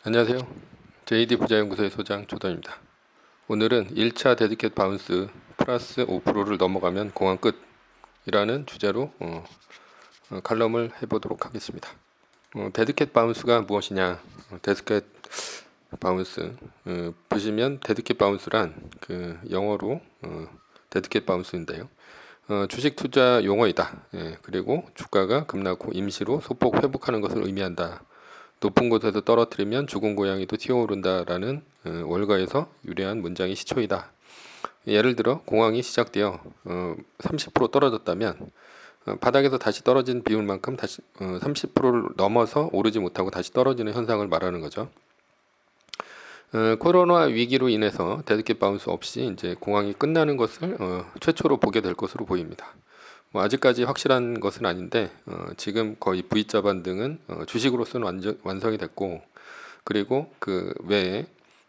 안녕하세요. JD 부자연구소의 소장 조던입니다. 오늘은 1차 데드캣 바운스 플러스 5%를 넘어가면 공항 끝이라는 주제로 칼럼을 해보도록 하겠습니다. 데드캣 바운스가 무엇이냐? 데드캣 바운스 보시면 데드캣 바운스란 그 영어로 데드캣 바운스인데요. 주식 투자 용어이다. 그리고 주가가 급락 후 임시로 소폭 회복하는 것을 의미한다. 높은 곳에서 떨어뜨리면 죽은 고양이도 튀어오른다라는 월가에서 유래한 문장이 시초이다. 예를 들어 공항이 시작되어 30% 떨어졌다면 바닥에서 다시 떨어진 비율만큼 다시 30%를 넘어서 오르지 못하고 다시 떨어지는 현상을 말하는 거죠. 코로나 위기로 인해서 데드캣 바운스 없이 이제 공항이 끝나는 것을 최초로 보게 될 것으로 보입니다. 아직까지 확실한 것은 아닌데 지금 거의 V자 반등은 주식으로서는 완성이 됐고, 그리고 그 외에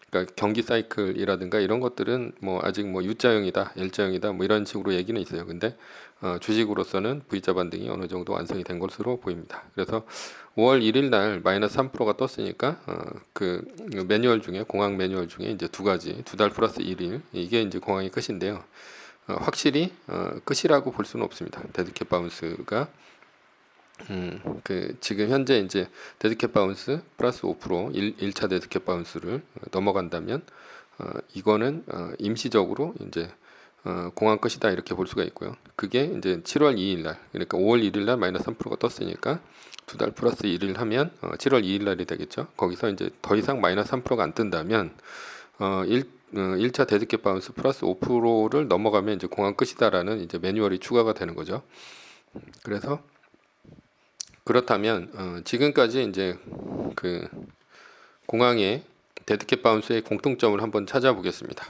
그러니까 경기 사이클이라든가 이런 것들은 아직 U자형이다, L자형이다 이런 식으로 얘기는 있어요. 근데 주식으로서는 V자 반등이 어느 정도 완성이 된 것으로 보입니다. 그래서 5월 1일 날 마이너스 3%가 떴으니까 그 매뉴얼 중에 공항 매뉴얼 중에 이제 두 달 플러스 1일 이게 이제 공항이 끝인데요. 확실히 끝이라고 볼 수는 없습니다. 데드캣 바운스가 그 지금 현재 이제 데드캣 바운스 플러스 5% 1차 데드캣 바운스를 넘어간다면 이거는 임시적으로 이제 공항 끝이다 이렇게 볼 수가 있고요. 그게 이제 7월 2일 날, 그러니까 5월 1일 날 마이너스 3%가 떴으니까 두 달 플러스 1일 하면 7월 2일 날이 되겠죠. 거기서 이제 더 이상 마이너스 3%가 안 뜬다면 1차 데드캣 바운스 플러스 5%를 넘어가면 이제 공항 끝이다라는 이제 매뉴얼이 추가가 되는 거죠. 그래서 그렇다면 지금까지 이제 그 공항의 데드캣 바운스의 공통점을 한번 찾아보겠습니다.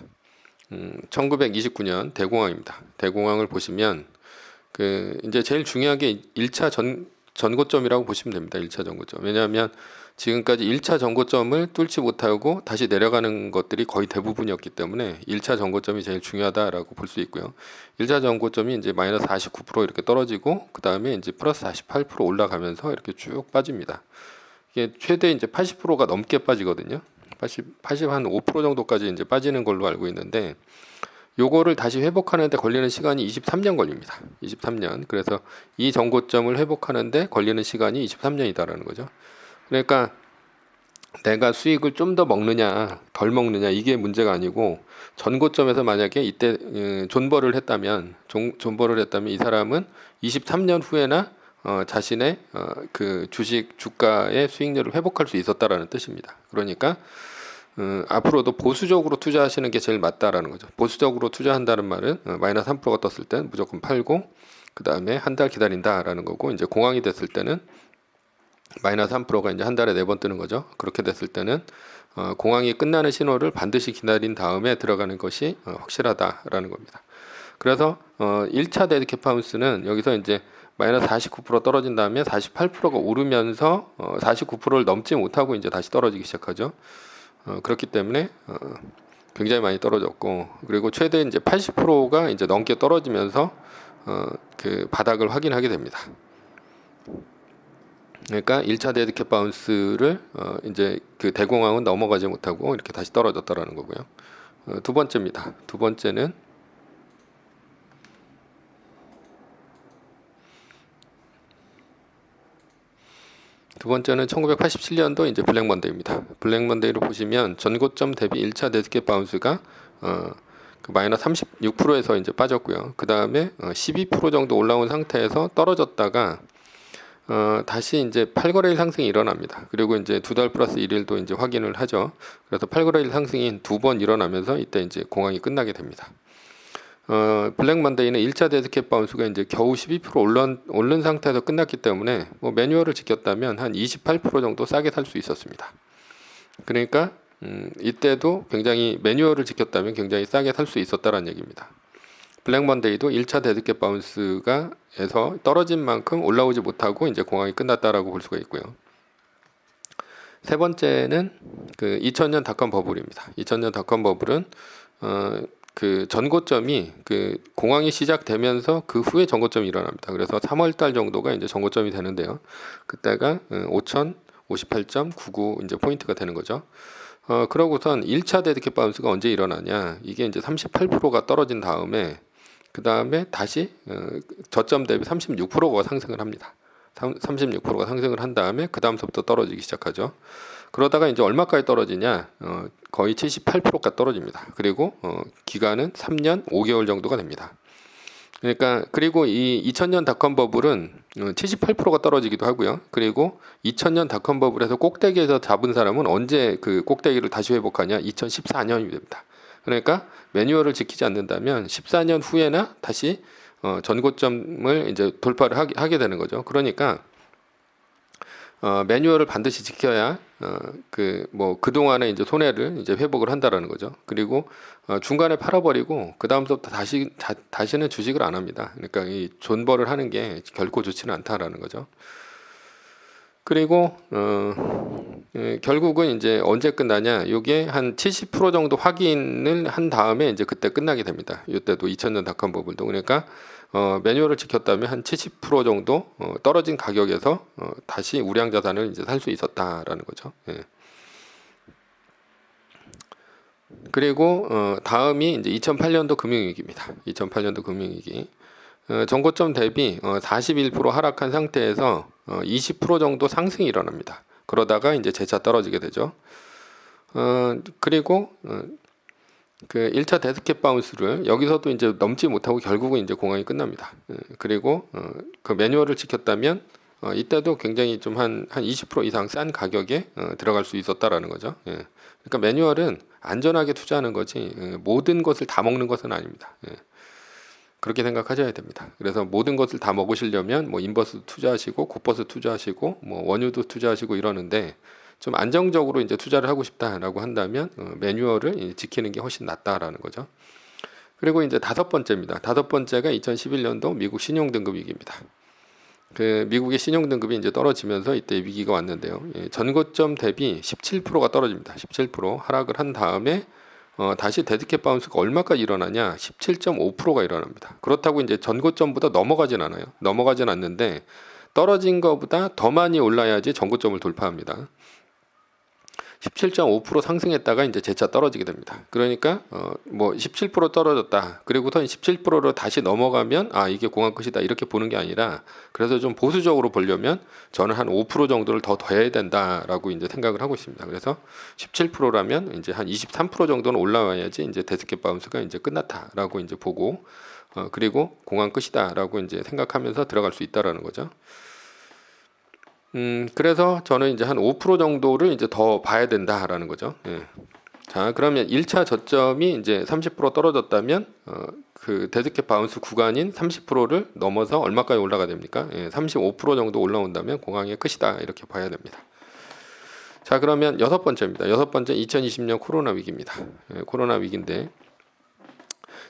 1929년 대공황입니다. 대공황을 보시면 그 이제 제일 중요한 게 1차 전고점이라고 보시면 됩니다. 1차 전고점. 왜냐하면 지금까지 1차 전고점을 뚫지 못하고 다시 내려가는 것들이 거의 대부분이었기 때문에 1차 전고점이 제일 중요하다라고 볼 수 있고요. 1차 전고점이 이제 마이너스 49% 이렇게 떨어지고 그 다음에 이제 플러스 48% 올라가면서 이렇게 쭉 빠집니다. 이게 최대 이제 80%가 넘게 빠지거든요. 80 한 5% 정도까지 이제 빠지는 걸로 알고 있는데 요거를 다시 회복하는데 걸리는 시간이 23년 걸립니다. 23년. 그래서 이 전고점을 회복하는데 걸리는 시간이 23년이다라는 거죠. 그러니까 내가 수익을 좀 더 먹느냐 덜 먹느냐 이게 문제가 아니고, 전고점에서 만약에 이때 존버를 했다면 이 사람은 23년 후에나 자신의 그 주식 주가의 수익률을 회복할 수 있었다라는 뜻입니다. 그러니까 앞으로도 보수적으로 투자하시는 게 제일 맞다라는 거죠. 보수적으로 투자한다는 말은 마이너스 3%가 떴을 땐 무조건 팔고 그 다음에 한 달 기다린다라는 거고, 이제 공황이 됐을 때는 마이너스 3%가 이제 한 달에 4번 뜨는 거죠. 그렇게 됐을 때는 공황이 끝나는 신호를 반드시 기다린 다음에 들어가는 것이 확실하다라는 겁니다. 그래서 1차 데드캣 바운스는 여기서 이제 마이너스 49% 떨어진 다음에 48%가 오르면서 49%를 넘지 못하고 이제 다시 떨어지기 시작하죠. 그렇기 때문에 굉장히 많이 떨어졌고, 그리고 최대 이제 80%가 이제 넘게 떨어지면서 그 바닥을 확인하게 됩니다. 그러니까 1차 데드캣 바운스를 이제 그 대공황은 넘어가지 못하고 이렇게 다시 떨어졌다라는 거고요. 두 번째입니다. 두 번째는 두 번째는 1987년도 이제 블랙 먼데이입니다. 블랙 먼데이를 보시면 전고점 대비 1차 데드캣 바운스가 그 마이너스 36%에서 이제 빠졌고요. 그 다음에 12% 정도 올라온 상태에서 떨어졌다가 다시 이제 8거래일 상승이 일어납니다. 그리고 이제 두 달 플러스 1일도 이제 확인을 하죠. 그래서 8거래일 상승이 두 번 일어나면서 이때 이제 공황이 끝나게 됩니다. 블랙 먼데이는 1차 데드캣 바운스가 이제 겨우 12% 오른 상태에서 끝났기 때문에 매뉴얼을 지켰다면 한 28% 정도 싸게 살 수 있었습니다. 그러니까 이때도 굉장히 매뉴얼을 지켰다면 굉장히 싸게 살 수 있었다라는 얘기입니다. 블랙 먼데이도 1차 데드캣 바운스가 에서 떨어진 만큼 올라오지 못하고 이제 공황이 끝났다라고 볼 수가 있고요. 세 번째는 그 2000년 닷컴 버블입니다. 2000년 닷컴 버블은 그 전고점이 그 공황이 시작되면서 그 후에 전고점이 일어납니다. 그래서 3월 달 정도가 이제 전고점이 되는데요. 그때가 58.99 이제 포인트가 되는 거죠. 그러고선 1차 데드캣 바운스가 언제 일어나냐? 이게 이제 38%가 떨어진 다음에 그 다음에 다시 저점 대비 36%가 상승을 합니다. 36%가 상승을 한 다음에 그 다음서부터 떨어지기 시작하죠. 그러다가 이제 얼마까지 떨어지냐? 거의 78%까지 떨어집니다. 그리고 기간은 3년 5개월 정도가 됩니다. 그러니까 그리고 이 2000년 닷컴 버블은 78%가 떨어지기도 하고요. 그리고 2000년 닷컴 버블에서 꼭대기에서 잡은 사람은 언제 그 꼭대기를 다시 회복하냐? 2014년이 됩니다. 그러니까 매뉴얼을 지키지 않는다면 14년 후에나 다시 전고점을 이제 돌파를 하게 되는 거죠. 그러니까 매뉴얼을 반드시 지켜야 그동안에 이제 손해를 이제 회복을 한다라는 거죠. 그리고 중간에 팔아버리고 그 다음부터 다시는 주식을 안 합니다. 그러니까 이 존버를 하는 게 결코 좋지는 않다라는 거죠. 그리고 결국은 이제 언제 끝나냐? 이게 한 70% 정도 확인을 한 다음에 이제 그때 끝나게 됩니다. 이때도 2000년 닷컴 버블도 그러니까 매뉴얼을 지켰다면 한 70% 정도 떨어진 가격에서 다시 우량 자산을 이제 살 수 있었다라는 거죠. 예. 그리고 다음이 이제 2008년도 금융위기입니다. 2008년도 금융위기. 전고점 대비 41% 하락한 상태에서 20% 정도 상승이 일어납니다. 그러다가 이제 재차 떨어지게 되죠. 그리고 그 1차 데드캣 바운스를 여기서도 이제 넘지 못하고 결국은 이제 공항이 끝납니다. 그리고 그 매뉴얼을 지켰다면 이때도 굉장히 좀 한 20% 이상 싼 가격에 들어갈 수 있었다라는 거죠. 예. 그러니까 매뉴얼은 안전하게 투자하는 거지 모든 것을 다 먹는 것은 아닙니다. 예. 그렇게 생각하셔야 됩니다. 그래서 모든 것을 다 먹으시려면 뭐 인버스 투자하시고 코퍼스 투자하시고 뭐 원유도 투자하시고 이러는데 좀 안정적으로 이제 투자를 하고 싶다라고 한다면 매뉴얼을 지키는 게 훨씬 낫다라는 거죠. 그리고 이제 다섯 번째입니다. 다섯 번째가 2011년도 미국 신용등급 위기입니다. 그 미국의 신용등급이 이제 떨어지면서 이때 위기가 왔는데요. 전고점 대비 17%가 떨어집니다. 17% 하락을 한 다음에 다시 데드캣 바운스가 얼마까지 일어나냐? 17.5%가 일어납니다. 그렇다고 이제 전고점보다 넘어가진 않아요. 넘어가진 않는데 떨어진 것보다 더 많이 올라야지 전고점을 돌파합니다. 17.5% 상승했다가 이제 재차 떨어지게 됩니다. 그러니까 뭐 17% 떨어졌다. 그리고서 17%로 다시 넘어가면 이게 공항 끝이다 이렇게 보는 게 아니라 그래서 좀 보수적으로 보려면 저는 한 5% 정도를 더 더해야 된다라고 이제 생각을 하고 있습니다. 그래서 17%라면 이제 한 23% 정도는 올라와야지 이제 데드캣 바운스가 이제 끝났다라고 이제 보고 그리고 공항 끝이다라고 이제 생각하면서 들어갈 수 있다라는 거죠. 그래서 저는 이제 한 5% 정도를 이제 더 봐야 된다라는 거죠. 예. 자, 그러면 1차 저점이 이제 30% 떨어졌다면 그 데드캣 바운스 구간인 30%를 넘어서 얼마까지 올라가 됩니까? 35% 정도 올라온다면 공항의 끝이다 이렇게 봐야 됩니다. 자, 그러면 여섯 번째입니다. 여섯 번째 2020년 코로나 위기입니다. 코로나 위기인데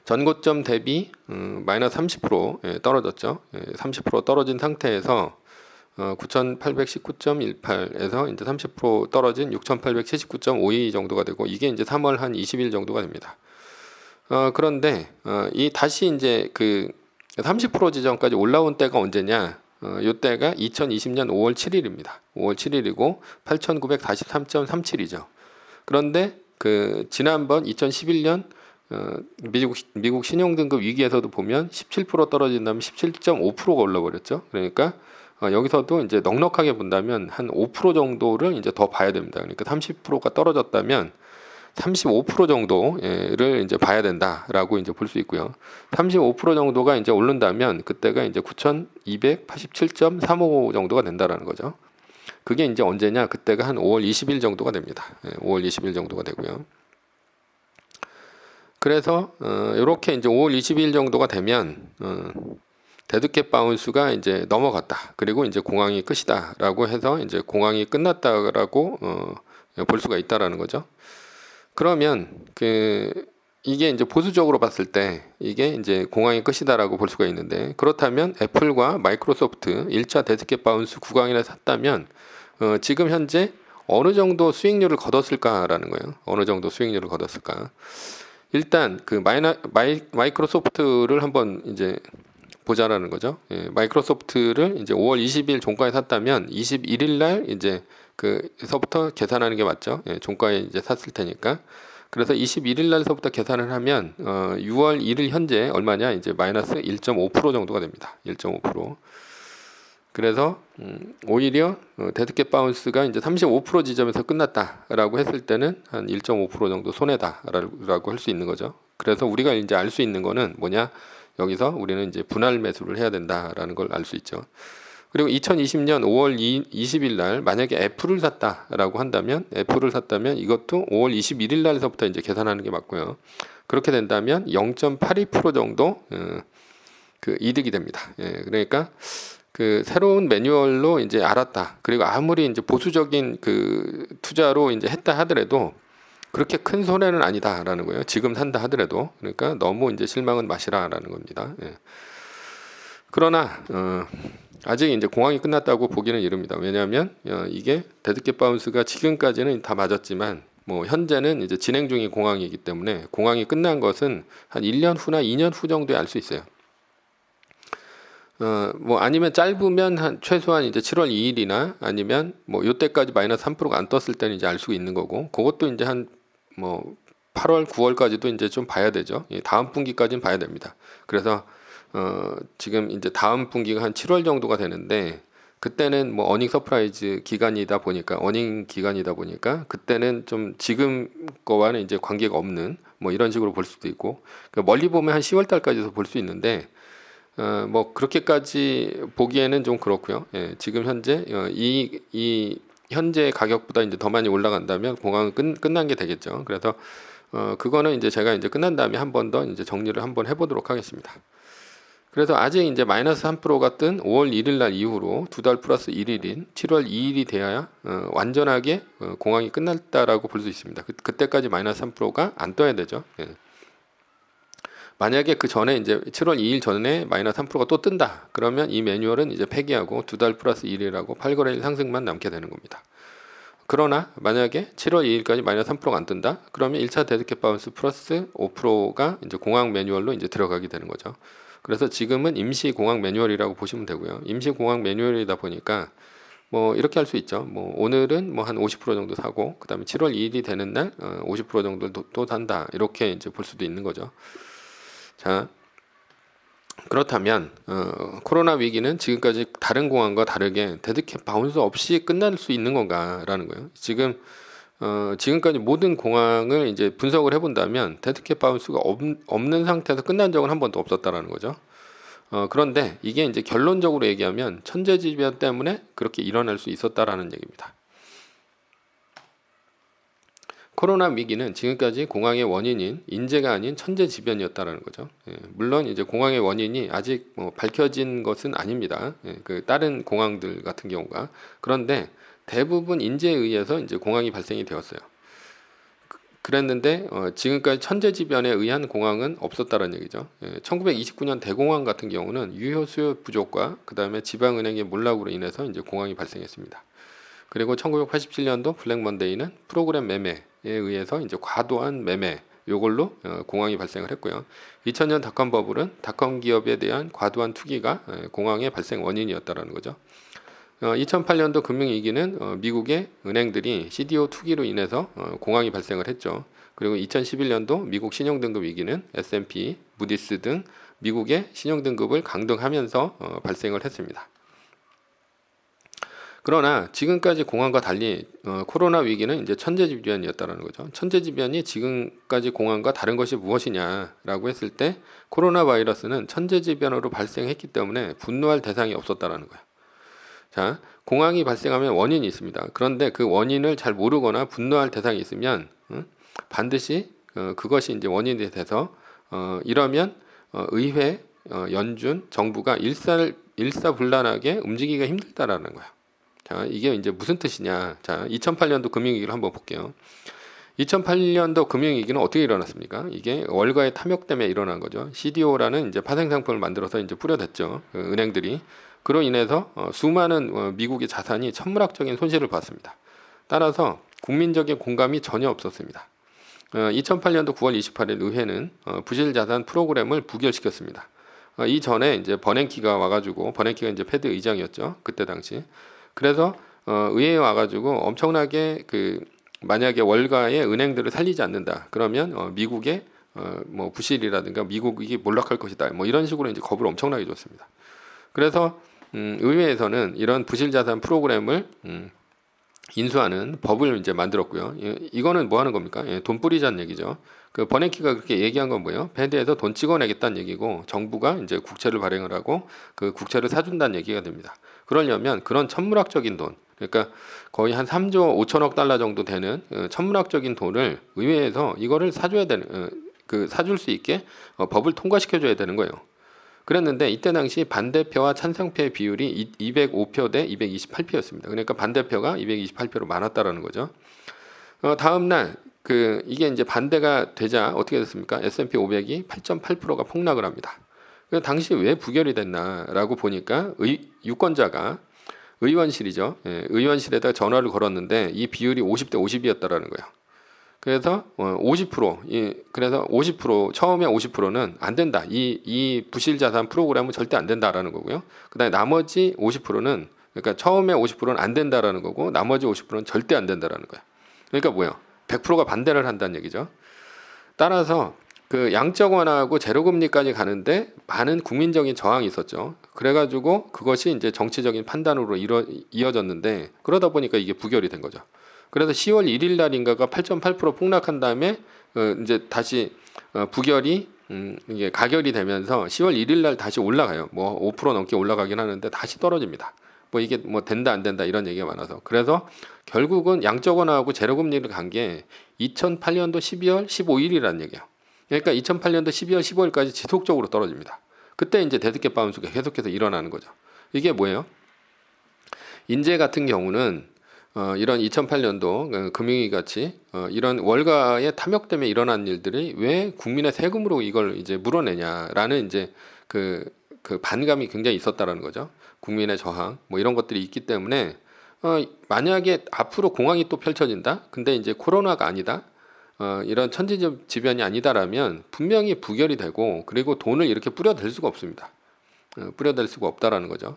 전고점 대비 마이너스 30% 떨어졌죠. 30% 떨어진 상태에서 9,819.18에서 이제 30% 떨어진 6,879.52 정도가 되고 이게 이제 3월 한 20일 정도가 됩니다. 그런데 이 다시 이제 그 30% 지점까지 올라온 때가 언제냐? 요 때가 2020년 5월 7일입니다. 5월 7일이고 8,943.37이죠. 그런데 그 지난번 2011년 미국 신용등급 위기에서도 보면 17% 떨어진 다음에 17.5%가 올라버렸죠. 그러니까 여기서도 이제 넉넉하게 본다면 한 5% 정도를 이제 더 봐야 됩니다. 그러니까 30%가 떨어졌다면 35% 정도를 이제 봐야 된다라고 이제 볼 수 있고요. 35% 정도가 이제 오른다면 그때가 이제 9,287.35 정도가 된다라는 거죠. 그게 이제 언제냐? 그때가 한 5월 20일 정도가 됩니다. 5월 20일 정도가 되고요. 그래서 이렇게 이제 5월 20일 정도가 되면 데드캣 바운스가 이제 넘어갔다. 그리고 이제 공항이 끝이다라고 해서 이제 공항이 끝났다라고 볼 수가 있다라는 거죠. 그러면 이게 이제 보수적으로 봤을 때 이게 이제 공항이 끝이다라고 볼 수가 있는데 그렇다면 애플과 마이크로소프트 1차 데드캣 바운스 구간이나 샀다면 지금 현재 어느 정도 수익률을 거뒀을까라는 거예요. 어느 정도 수익률을 거뒀을까? 일단 그 마이크로소프트를 한번 이제 보자라는 거죠. 예, 마이크로소프트를 이제 5월 20일 종가에 샀다면 21일 날 이제 그서부터 계산하는 게 맞죠. 예, 종가에 이제 샀을 테니까. 그래서 21일 날서부터 계산을 하면 6월 1일 현재 얼마냐? 이제 마이너스 1.5% 정도가 됩니다. 1.5%. 그래서 오히려 데드캣 바운스가 이제 35% 지점에서 끝났다라고 했을 때는 한 1.5% 정도 손해다라고 할 수 있는 거죠. 그래서 우리가 이제 알 수 있는 거는 뭐냐? 여기서 우리는 이제 분할 매수를 해야 된다라는 걸 알 수 있죠. 그리고 2020년 5월 20일 날 만약에 애플을 샀다라고 한다면 이것도 5월 21일 날서부터 이제 계산하는 게 맞고요. 그렇게 된다면 0.82% 정도 그 이득이 됩니다. 예, 그러니까 그 새로운 매뉴얼로 이제 알았다. 그리고 아무리 이제 보수적인 그 투자로 이제 했다 하더라도 그렇게 큰 손해는 아니다라는 거예요. 지금 산다 하더라도. 그러니까 너무 이제 실망은 마시라라는 겁니다. 예. 그러나 아직 이제 공황이 끝났다고 보기는 이릅니다. 왜냐하면 이게 데드캣 바운스가 지금까지는 다 맞았지만 뭐 현재는 이제 진행 중인 공황이기 때문에 공황이 끝난 것은 한 1년 후나 2년 후 정도에 알 수 있어요. 뭐 아니면 짧으면 한 최소한 이제 7월 2일이나 아니면 뭐 요때까지 마이너스 3%가 안 떴을 때는 이제 알 수 있는 거고, 그것도 이제 한 뭐 8월 9월까지도 이제 좀 봐야 되죠. 다음 분기까지는 봐야 됩니다. 그래서 지금 이제 다음 분기가 한 7월 정도가 되는데, 그때는 뭐 어닝 서프라이즈 기간이다 보니까 그때는 좀 지금 거와는 이제 관계가 없는 뭐 이런 식으로 볼 수도 있고, 그러니까 멀리 보면 한 10월 달까지도 볼 수 있는데 뭐 그렇게까지 보기에는 좀 그렇고요. 예, 지금 현재 이 현재 가격보다 이제 더 많이 올라간다면 공황은 끝난 게 되겠죠. 그래서 그거는 이제 제가 이제 끝난 다음에 한 번 더 이제 정리를 한번 해보도록 하겠습니다. 그래서 아직 이제 마이너스 3%가 뜬 5월 1일 날 이후로 두 달 플러스 1일인 7월 2일이 돼야 완전하게 공황이 끝났다라고 볼 수 있습니다. 그때까지 마이너스 3%가 안 떠야 되죠. 예. 만약에 그 전에 이제 7월 2일 전에 마이너스 3%가 또 뜬다. 그러면 이 매뉴얼은 이제 폐기하고 두 달 플러스 1일하고 8거래일 상승만 남게 되는 겁니다. 그러나 만약에 7월 2일까지 마이너스 3%가 안 뜬다. 그러면 1차 데드캣 바운스 플러스 5%가 이제 공황 매뉴얼로 이제 들어가게 되는 거죠. 그래서 지금은 임시 공황 매뉴얼이라고 보시면 되고요. 임시 공황 매뉴얼이다 보니까 뭐 이렇게 할 수 있죠. 뭐 오늘은 뭐 한 50% 정도 사고, 그다음에 7월 2일이 되는 날 50% 정도 또 산다. 이렇게 이제 볼 수도 있는 거죠. 자, 그렇다면 코로나 위기는 지금까지 다른 공황과 다르게 데드캣 바운스 없이 끝날 수 있는 건가라는 거예요. 지금까지 모든 공황을 이제 분석을 해본다면 데드캣 바운스가 없는 상태에서 끝난 적은 한 번도 없었다라는 거죠. 그런데 이게 이제 결론적으로 얘기하면 천재지변 때문에 그렇게 일어날 수 있었다라는 얘기입니다. 코로나 위기는 지금까지 공황의 원인인 인재가 아닌 천재지변이었다라는 거죠. 예, 물론 이제 공황의 원인이 아직 뭐 밝혀진 것은 아닙니다. 예, 그 다른 공황들 같은 경우가. 그런데 대부분 인재에 의해서 이제 공황이 발생이 되었어요. 그랬는데 지금까지 천재지변에 의한 공황은 없었다는 얘기죠. 1929년 대공황 같은 경우는 유효 수요 부족과 그 다음에 지방은행의 몰락으로 인해서 이제 공황이 발생했습니다. 그리고 1987년도 블랙 먼데이는 프로그램 매매에 의해서 이제 과도한 매매 요걸로 공황이 발생을 했고요. 2000년 닷컴 버블은 닷컴 기업에 대한 과도한 투기가 공황의 발생 원인이었다라는 거죠. 2008년도 금융위기는 미국의 은행들이 CDO 투기로 인해서 공황이 발생을 했죠. 그리고 2011년도 미국 신용등급 위기는 S&P, 무디스 등 미국의 신용등급을 강등하면서 발생을 했습니다. 그러나 지금까지 공황과 달리 코로나 위기는 이제 천재지변이었다는 거죠. 천재지변이 지금까지 공황과 다른 것이 무엇이냐라고 했을 때 코로나 바이러스는 천재지변으로 발생했기 때문에 분노할 대상이 없었다는 거예요. 자, 공황이 발생하면 원인이 있습니다. 그런데 그 원인을 잘 모르거나 분노할 대상이 있으면 반드시 그것이 이제 원인이 돼서 이러면 의회, 연준, 정부가 일사불란하게 움직이기가 힘들다라는 거예요. 자, 이게 이제 무슨 뜻이냐? 자, 2008년도 금융위기를 한번 볼게요. 2008년도 금융위기는 어떻게 일어났습니까? 이게 월가의 탐욕 때문에 일어난 거죠. CDO라는 이제 파생 상품을 만들어서 이제 뿌려댔죠. 은행들이. 그로 인해서 수많은 미국의 자산이 천문학적인 손실을 봤습니다. 따라서 국민적인 공감이 전혀 없었습니다. 2008년도 9월 28일 의회는 부실자산 프로그램을 부결시켰습니다. 이전에 이제 버냉키가 와가지고 버냉키가 이제 페드 의장이었죠. 그때 당시. 그래서 의회에 와가지고 엄청나게 만약에 월가의 은행들을 살리지 않는다. 그러면 미국의 뭐 부실이라든가 미국이 몰락할 것이다. 뭐 이런 식으로 이제 겁을 엄청나게 줬습니다. 그래서 의회에서는 이런 부실 자산 프로그램을 인수하는 법을 이제 만들었고요. 이거는 뭐 하는 겁니까? 돈 뿌리자는 얘기죠. 그 버냉키가 그렇게 얘기한 건 뭐예요? 패드에서 돈 찍어내겠다는 얘기고 정부가 이제 국채를 발행을 하고 그 국채를 사준다는 얘기가 됩니다. 그러려면 그런 천문학적인 돈, 그러니까 거의 한 3조 5천억 달러 정도 되는 천문학적인 돈을 의회에서 이거를 사줘야 되는 사줄 수 있게 법을 통과시켜줘야 되는 거예요. 그랬는데 이때 당시 반대표와 찬성표의 비율이 205표 대 228표였습니다. 그러니까 반대표가 228표로 많았다라는 거죠. 다음 날 이게 이제 반대가 되자 어떻게 됐습니까? S&P 500이 8.8%가 폭락을 합니다. 당시 왜 부결이 됐나라고 보니까 유권자가 의원실이죠. 의원실에다 전화를 걸었는데 이 비율이 50대 50이었다라는 거예요. 그래서 50%, 그래서 50% 처음에 50%는 안 된다. 이 부실 자산 프로그램은 절대 안 된다라는 거고요. 그다음에 나머지 50%는 그러니까 처음에 50%는 안 된다라는 거고 나머지 50%는 절대 안 된다라는 거예요. 그러니까 뭐예요? 100%가 반대를 한다는 얘기죠. 따라서 양적 완화하고 제로 금리까지 가는데 많은 국민적인 저항이 있었죠. 그래가지고 그것이 이제 정치적인 판단으로 이어졌는데 그러다 보니까 이게 부결이 된 거죠. 그래서 10월 1일 날인가가 8.8% 폭락한 다음에 이제 다시 부결이 이게 가결이 되면서 10월 1일 날 다시 올라가요. 뭐 5% 넘게 올라가긴 하는데 다시 떨어집니다. 뭐 이게 뭐 된다 안 된다 이런 얘기가 많아서 그래서 결국은 양적 완화하고 제로 금리를 간 게 2008년도 12월 15일이라는 얘기예요. 그러니까 2008년도 12월 15일까지 지속적으로 떨어집니다. 그때 이제 데드캣 바운스가 계속해서 일어나는 거죠. 이게 뭐예요? 인제 같은 경우는 이런 2008년도 금융위기 같이 이런 월가의 탐욕 때문에 일어난 일들이 왜 국민의 세금으로 이걸 이제 물어내냐라는 이제 그 반감이 굉장히 있었다라는 거죠. 국민의 저항 뭐 이런 것들이 있기 때문에 만약에 앞으로 공황이 또 펼쳐진다. 근데 이제 코로나가 아니다. 이런 천재지변이 아니다라면 분명히 부결이 되고 그리고 돈을 이렇게 뿌려댈 수가 없습니다. 뿌려댈 수가 없다라는 거죠.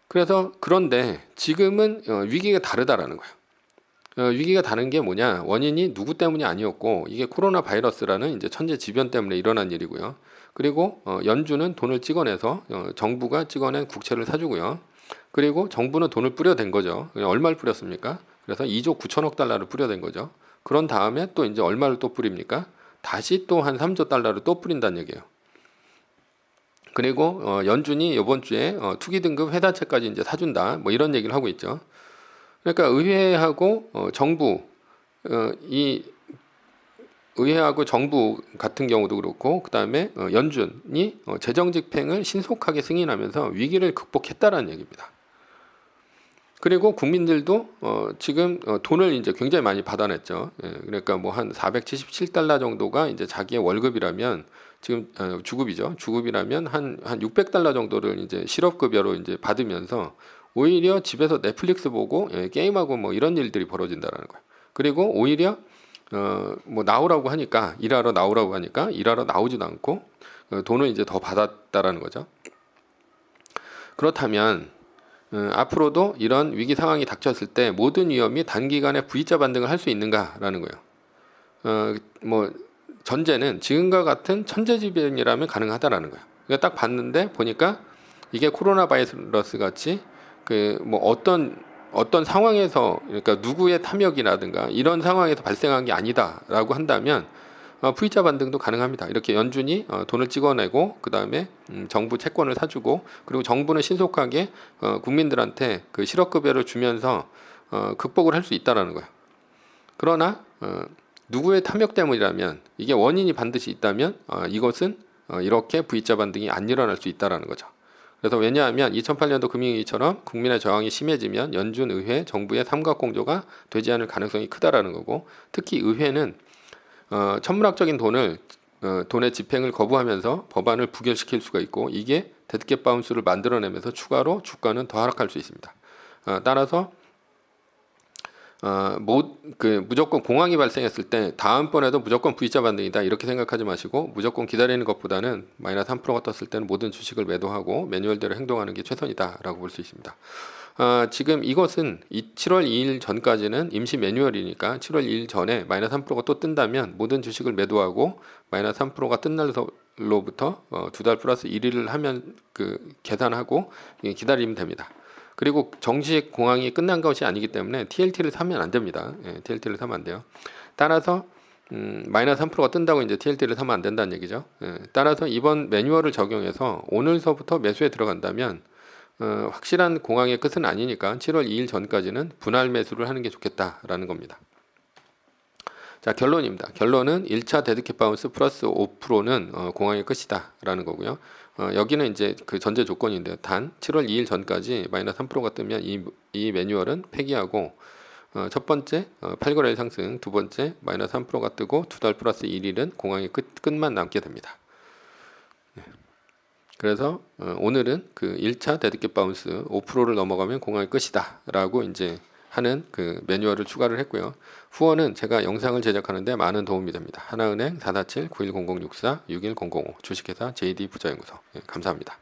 그래서 그런데 지금은 위기가 다르다라는 거예요. 위기가 다른 게 뭐냐? 원인이 누구 때문이 아니었고 이게 코로나 바이러스라는 이제 천재지변 때문에 일어난 일이고요. 그리고 연준은 돈을 찍어내서 정부가 찍어낸 국채를 사주고요. 그리고 정부는 돈을 뿌려댄 거죠. 얼마를 뿌렸습니까? 그래서 2조 9천억 달러를 뿌려댄 거죠. 그런 다음에 또 이제 얼마를 또 뿌립니까? 다시 또 한 3조 달러를 또 뿌린다는 얘기예요. 그리고 연준이 이번 주에 투기 등급 회사채까지 이제 사준다. 뭐 이런 얘기를 하고 있죠. 그러니까 의회하고 정부 이 의회하고 정부 같은 경우도 그렇고 그다음에 연준이 재정 집행을 신속하게 승인하면서 위기를 극복했다라는 얘기입니다. 그리고 국민들도 지금 돈을 이제 굉장히 많이 받아냈죠. 그러니까 뭐 한 477달러 정도가 이제 자기의 월급이라면 지금 주급이죠. 주급이라면 한 600달러 정도를 이제 실업급여로 이제 받으면서 오히려 집에서 넷플릭스 보고 게임하고 뭐 이런 일들이 벌어진다라는 거예요. 그리고 오히려 뭐 나오라고 하니까 일하러 나오라고 하니까 일하러 나오지도 않고 돈을 이제 더 받았다라는 거죠. 그렇다면 앞으로도 이런 위기 상황이 닥쳤을 때 모든 위험이 단기간에 V자 반등을 할 수 있는가라는 거예요. 뭐 전제는 지금과 같은 천재지변이라면 가능하다라는 거예요. 그러니까 딱 봤는데 보니까 이게 코로나 바이러스 같이 뭐 어떤 상황에서 그러니까 누구의 탐욕이라든가 이런 상황에서 발생한 게 아니다라고 한다면 V자 반등도 가능합니다. 이렇게 연준이 돈을 찍어내고 그 다음에 정부 채권을 사주고 그리고 정부는 신속하게 국민들한테 그 실업급여를 주면서 극복을 할 수 있다라는 거예요. 그러나 누구의 탐욕 때문이라면 이게 원인이 반드시 있다면 이것은 이렇게 V자 반등이 안 일어날 수 있다라는 거죠. 그래서 왜냐하면 2008년도 금융위기처럼 국민의 저항이 심해지면 연준, 의회, 정부의 삼각공조가 되지 않을 가능성이 크다라는 거고 특히 의회는 천문학적인 돈의 집행을 거부하면서 법안을 부결시킬 수가 있고 이게 데드캣 바운스를 만들어내면서 추가로 주가는 더 하락할 수 있습니다. 따라서 무조건 공황이 발생했을 때 다음번에도 무조건 V자 반등이다 이렇게 생각하지 마시고 무조건 기다리는 것보다는 마이너스 3%가 떴을 때는 모든 주식을 매도하고 매뉴얼대로 행동하는 게 최선이다라고 볼 수 있습니다. 지금 이것은 7월 2일 전까지는 임시 매뉴얼이니까 7월 2일 전에 마이너스 3%가 또 뜬다면 모든 주식을 매도하고 마이너스 3%가 뜬 날로부터 2달 플러스 1일을 하면 계산하고 기다리면 됩니다. 그리고 정식 공황이 끝난 것이 아니기 때문에 TLT를 사면 안 됩니다. TLT를 사면 안 돼요. 따라서 마이너스 3%가 뜬다고 이제 TLT를 사면 안 된다는 얘기죠. 따라서 이번 매뉴얼을 적용해서 오늘서부터 매수에 들어간다면 확실한 공황의 끝은 아니니까 7월 2일 전까지는 분할 매수를 하는 게 좋겠다라는 겁니다. 자, 결론입니다. 결론은 1차 데드캣 바운스 플러스 5%는 공황의 끝이다 라는 거고요. 여기는 이제 그 전제 조건인데요. 단 7월 2일 전까지 마이너스 3%가 뜨면 이 매뉴얼은 폐기하고 첫 번째 8거래일 상승, 두 번째 마이너스 3%가 뜨고 2달 플러스 1일은 공황의 끝만 남게 됩니다. 그래서 오늘은 그 1차 데드캣 바운스 5%를 넘어가면 공황의 끝이다 라고 이제 하는 그 매뉴얼을 추가를 했고요. 후원은 제가 영상을 제작하는데 많은 도움이 됩니다. 하나은행 447-910064-61005 주식회사 JD 부자연구소. 감사합니다.